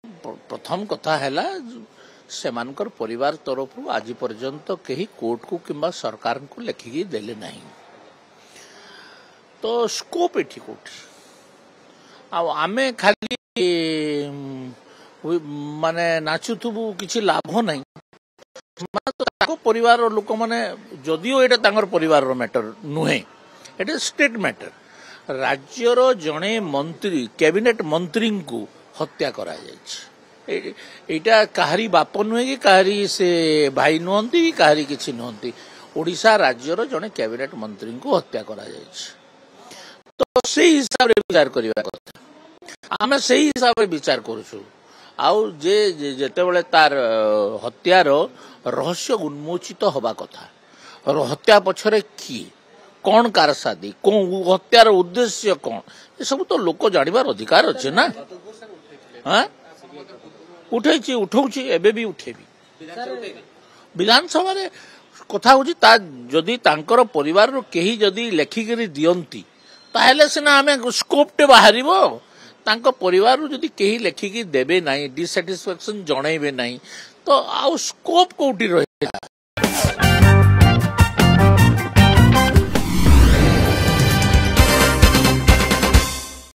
प्रथम कथा है सेमानकर परिवार तरफ आज पर्यंत कहीं कोर्ट को किंबा सरकार को लेखिकी देले नहीं तो स्कोप एठी कोठी आमे खाली माने नाचुथुबु किछि लाभ नहीं तो परिवार लोक माने जदिओ एटा तांगर परिवार मैटर नुहे एटा स्टेट मैटर राज्यर जड़े मंत्री कैबिनेट मंत्री को हत्या करा एटा काहरी बाप नुहे कि काहरी से भाई नुहंती काहरी किछि नुहंती ओडिशा राज्यर जड़े कैबिनेट मंत्री को हत्या करा तो से हिसाब रे विचार करबा कथा आमे से हिसाब रे विचार करूछु आउ जे जेतेबेले तार हत्यार रहस्य उन्मोचित होबा कथा और हत्या पछरे की कौन कारसादी कौन हत्यार उद्देश्य कौन ये सब तो लोक जानिबार अधिकार अछि ना हां उठैछि उठौछि एबे भी उठेबी विधानसभा रे कथा होछि ता जदी तांकर परिवार रो केही जदी लेखिकरी दियंती ताहेले सिना आमे स्कोप टे बाहरिबो तांको परिवार जदि केही लेखिकी देबे नाही डिसैटिस्फैक्शन जणैबे नाही तो आउ स्कोप कोठी रहे।